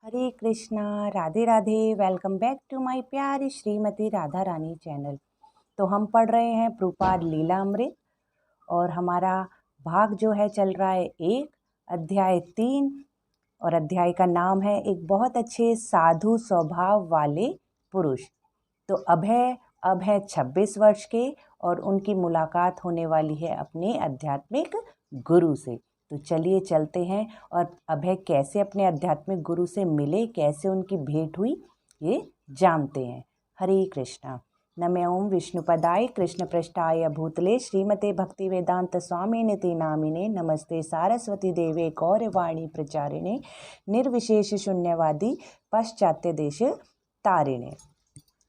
Hare Krishna, Radhe Radhe. Welcome back to my प्यारी Shrimati Radha Rani channel. तो हम पढ़ रहे हैं प्रभुपाद लीला अमृत और हमारा भाग जो है चल रहा है 1 अध्याय 3 और अध्याय का नाम है एक बहुत अच्छे साधु स्वभाव वाले पुरुष। तो अब है 26 वर्ष के और उनकी मुलाकात होने वाली है अपने आध्यात्मिक गुरु से। तो चलिए चलते हैं और अभय कैसे अपने आध्यात्मिक गुरु से मिले, कैसे उनकी भेंट हुई, ये जानते हैं। हरे कृष्णा। नमः ओम विष्णुपदाय कृष्ण पृष्ठाय भूतले श्रीमते भक्ति वेदांत स्वामी निति नामिने नमस्ते सारस्वती देवे गौरवाणी प्रचारिणे निर्विशेष शून्यवादी पाश्चात्य देश तारिणे।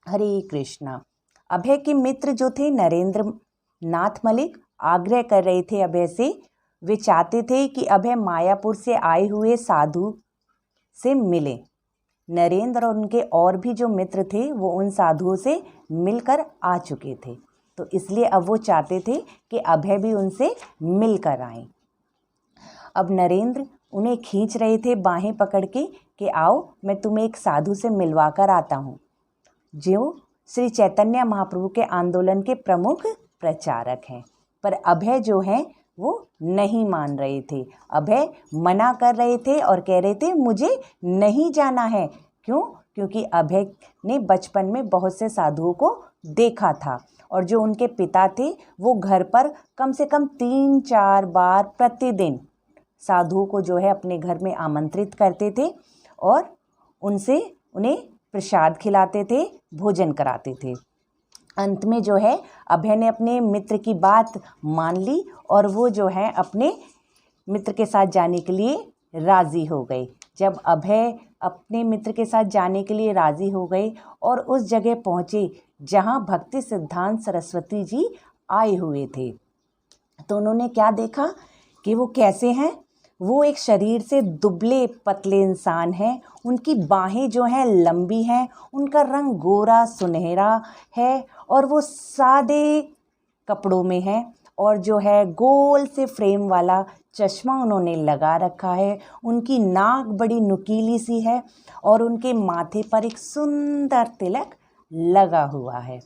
हरे कृष्णा। अभय के मित्र जो थे नरेंद्र नाथ मलिक आग्रह कर रहे थे अभय से। वे चाहते थे कि अभय मायापुर से आए हुए साधु से मिले। नरेंद्र और उनके और भी जो मित्र थे वो उन साधुओं से मिलकर आ चुके थे, तो इसलिए अब वो चाहते थे कि अभय भी उनसे मिलकर आए। अब नरेंद्र उन्हें खींच रहे थे बाहें पकड़ के कि आओ मैं तुम्हें एक साधु से मिलवा कर आता हूँ, जो श्री चैतन्य महाप्रभु के आंदोलन के प्रमुख प्रचारक हैं। पर अभय जो हैं वो नहीं मान रहे थे। अभय मना कर रहे थे और कह रहे थे मुझे नहीं जाना है। क्यों? क्योंकि अभय ने बचपन में बहुत से साधुओं को देखा था और जो उनके पिता थे वो घर पर कम से कम 3-4 बार प्रतिदिन साधुओं को जो है अपने घर में आमंत्रित करते थे और उनसे उन्हें प्रसाद खिलाते थे, भोजन कराते थे। अंत में जो है अभय ने अपने मित्र की बात मान ली और वो जो है अपने मित्र के साथ जाने के लिए राज़ी हो गए। जब अभय अपने मित्र के साथ जाने के लिए राज़ी हो गए और उस जगह पहुँचे जहाँ भक्ति सिद्धांत सरस्वती जी आए हुए थे, तो उन्होंने क्या देखा कि वो कैसे हैं। वो एक शरीर से दुबले पतले इंसान हैं। उनकी बाहें जो हैं लंबी हैं, उनका रंग गोरा सुनहरा है और वो सादे कपड़ों में हैं और जो है गोल से फ्रेम वाला चश्मा उन्होंने लगा रखा है। उनकी नाक बड़ी नुकीली सी है और उनके माथे पर एक सुंदर तिलक लगा हुआ है।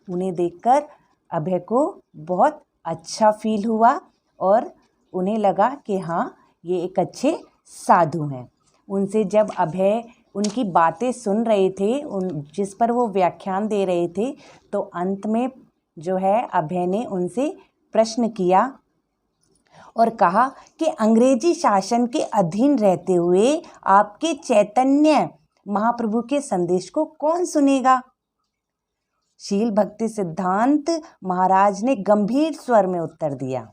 उन्हें देखकर अभय को बहुत अच्छा फील हुआ और उन्हें लगा कि हाँ ये एक अच्छे साधु हैं। उनसे जब अभय उनकी बातें सुन रहे थे, जिस पर वो व्याख्यान दे रहे थे, तो अंत में जो है अभय ने उनसे प्रश्न किया और कहा कि अंग्रेजी शासन के अधीन रहते हुए आपके चैतन्य महाप्रभु के संदेश को कौन सुनेगा? शील भक्ति सिद्धांत महाराज ने गंभीर स्वर में उत्तर दिया,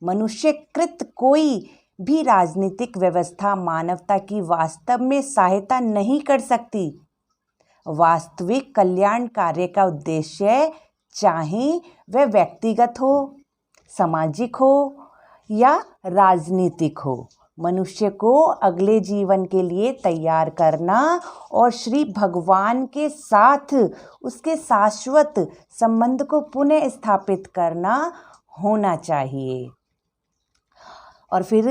मनुष्यकृत कोई भी राजनीतिक व्यवस्था मानवता की वास्तव में सहायता नहीं कर सकती। वास्तविक कल्याण कार्य का उद्देश्य, चाहे वह व्यक्तिगत हो, सामाजिक हो या राजनीतिक हो, मनुष्य को अगले जीवन के लिए तैयार करना और श्री भगवान के साथ उसके शाश्वत संबंध को पुनः स्थापित करना होना चाहिए। और फिर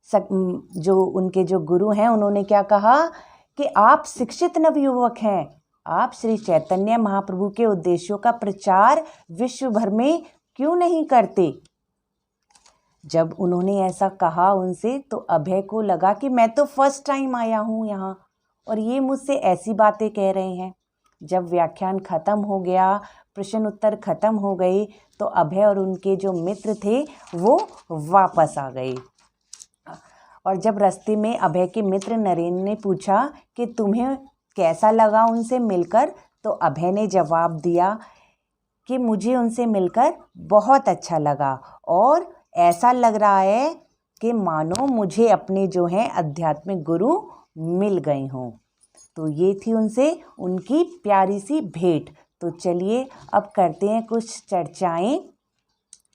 जो उनके जो गुरु हैं उन्होंने क्या कहा कि आप शिक्षित नवयुवक हैं, आप श्री चैतन्य महाप्रभु के उद्देश्यों का प्रचार विश्व भर में क्यों नहीं करते? जब उन्होंने ऐसा कहा उनसे, तो अभय को लगा कि मैं तो फर्स्ट टाइम आया हूँ यहाँ और ये मुझसे ऐसी बातें कह रहे हैं। जब व्याख्यान ख़त्म हो गया, प्रश्न उत्तर ख़त्म हो गए, तो अभय और उनके जो मित्र थे वो वापस आ गए। और जब रास्ते में अभय के मित्र नरेंद्र ने पूछा कि तुम्हें कैसा लगा उनसे मिलकर, तो अभय ने जवाब दिया कि मुझे उनसे मिलकर बहुत अच्छा लगा और ऐसा लग रहा है कि मानो मुझे अपने जो हैं आध्यात्मिक गुरु मिल गए हों। तो ये थी उनसे उनकी प्यारी सी भेंट। तो चलिए अब करते हैं कुछ चर्चाएं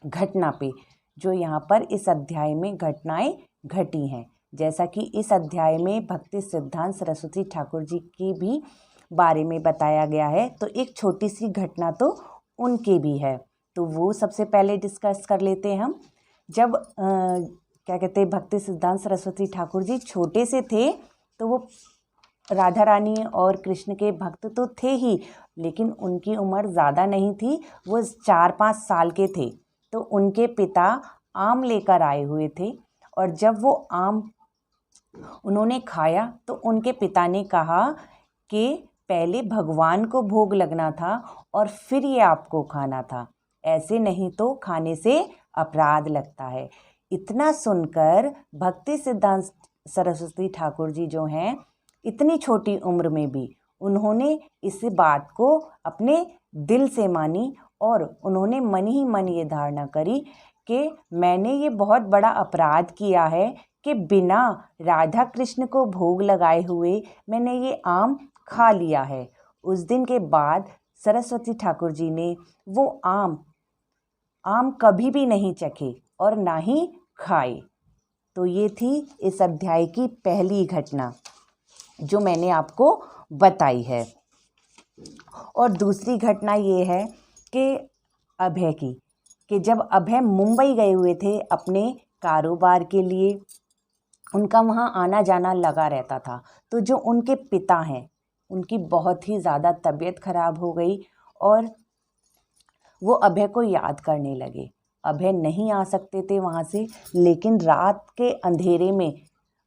घटना पे, जो यहाँ पर इस अध्याय में घटनाएं घटी हैं। जैसा कि इस अध्याय में भक्ति सिद्धांत सरस्वती ठाकुर जी की भी बारे में बताया गया है, तो एक छोटी सी घटना तो उनके भी है, तो वो सबसे पहले डिस्कस कर लेते हैं हम। जब क्या कहते हैं भक्ति सिद्धांत सरस्वती ठाकुर जी छोटे से थे, तो वो राधा रानी और कृष्ण के भक्त तो थे ही, लेकिन उनकी उम्र ज़्यादा नहीं थी, वो 4-5 साल के थे। तो उनके पिता आम लेकर आए हुए थे, और जब वो आम उन्होंने खाया तो उनके पिता ने कहा कि पहले भगवान को भोग लगना था और फिर ये आपको खाना था, ऐसे नहीं तो खाने से अपराध लगता है। इतना सुनकर भक्ति सिद्धांत सरस्वती ठाकुर जी जो हैं, इतनी छोटी उम्र में भी उन्होंने इस बात को अपने दिल से मानी, और उन्होंने मन ही मन ये धारणा करी कि मैंने ये बहुत बड़ा अपराध किया है कि बिना राधा कृष्ण को भोग लगाए हुए मैंने ये आम खा लिया है। उस दिन के बाद सरस्वती ठाकुर जी ने वो आम कभी भी नहीं चखे और ना ही खाए। तो ये थी इस अध्याय की पहली घटना जो मैंने आपको बताई है। और दूसरी घटना ये है कि अभय की, कि जब अभय मुंबई गए हुए थे अपने कारोबार के लिए, उनका वहाँ आना जाना लगा रहता था। तो जो उनके पिता हैं, उनकी बहुत ही ज़्यादा तबीयत खराब हो गई और वो अभय को याद करने लगे। अभय नहीं आ सकते थे वहाँ से, लेकिन रात के अंधेरे में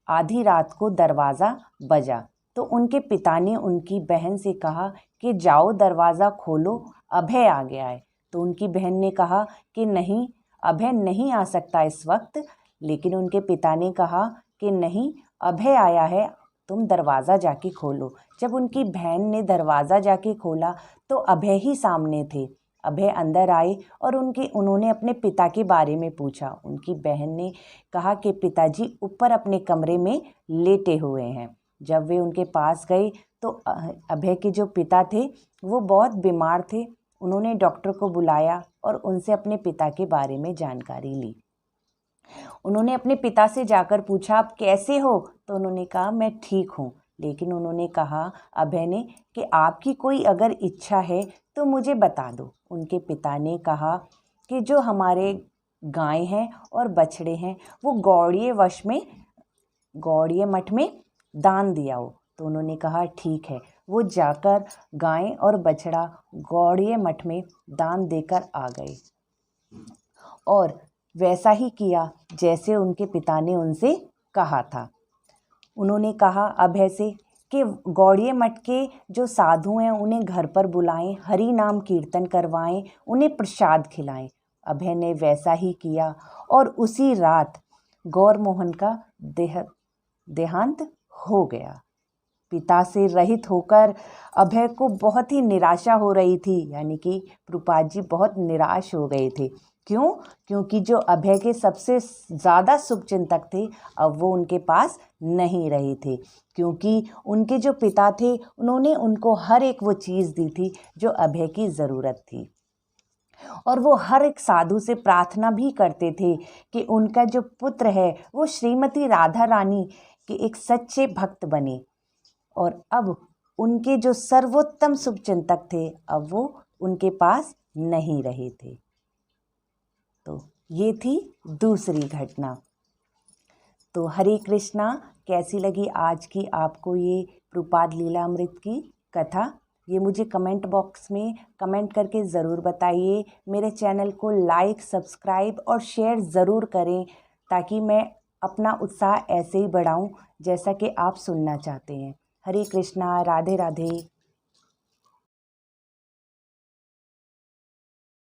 आधी रात को दरवाज़ा बजा। तो उनके पिता ने उनकी बहन से कहा कि जाओ दरवाज़ा खोलो, अभय आ गया है। तो उनकी बहन ने कहा कि नहीं, अभय नहीं आ सकता इस वक्त। लेकिन उनके पिता ने कहा कि नहीं, अभय आया है, तुम दरवाज़ा जाके खोलो। जब उनकी बहन ने दरवाज़ा जाके खोला तो अभय ही सामने थे। अभय अंदर आए और उन्होंने अपने पिता के बारे में पूछा। उनकी बहन ने कहा कि पिताजी ऊपर अपने कमरे में लेटे हुए हैं। जब वे उनके पास गए तो अभय के जो पिता थे वो बहुत बीमार थे। उन्होंने डॉक्टर को बुलाया और उनसे अपने पिता के बारे में जानकारी ली। उन्होंने अपने पिता से जाकर पूछा, आप कैसे हो? तो उन्होंने कहा मैं ठीक हूँ। लेकिन उन्होंने कहा, अभय ने, कि आपकी कोई अगर इच्छा है तो मुझे बता दो। उनके पिता ने कहा कि जो हमारे गाय हैं और बछड़े हैं वो गौड़ीय मठ में दान दिया हो। तो उन्होंने कहा ठीक है। वो जाकर गाय और बछड़ा गौड़ीय मठ में दान देकर आ गए और वैसा ही किया जैसे उनके पिता ने उनसे कहा था। उन्होंने कहा अभय से कि गौड़ीय मठ के जो साधु हैं उन्हें घर पर बुलाएं, हरि नाम कीर्तन करवाएं, उन्हें प्रसाद खिलाएं। अभय ने वैसा ही किया और उसी रात गौर मोहन का देहांत हो गया। पिता से रहित होकर अभय को बहुत ही निराशा हो रही थी, यानी कि प्रभुपाद जी बहुत निराश हो गए थे। क्यों? क्योंकि जो अभय के सबसे ज़्यादा शुभचिंतक थे अब वो उनके पास नहीं रहे थे, क्योंकि उनके जो पिता थे उन्होंने उनको हर एक वो चीज़ दी थी जो अभय की ज़रूरत थी। और वो हर एक साधु से प्रार्थना भी करते थे कि उनका जो पुत्र है वो श्रीमती राधा रानी के एक सच्चे भक्त बने। और अब उनके जो सर्वोत्तम शुभचिंतक थे अब वो उनके पास नहीं रहे थे। तो ये थी दूसरी घटना। तो हरे कृष्णा, कैसी लगी आज की आपको ये प्रभुपाद लीलामृत की कथा? ये मुझे कमेंट बॉक्स में कमेंट करके ज़रूर बताइए। मेरे चैनल को लाइक, सब्सक्राइब और शेयर ज़रूर करें ताकि मैं अपना उत्साह ऐसे ही बढ़ाऊं जैसा कि आप सुनना चाहते हैं। हरे कृष्णा, राधे राधे।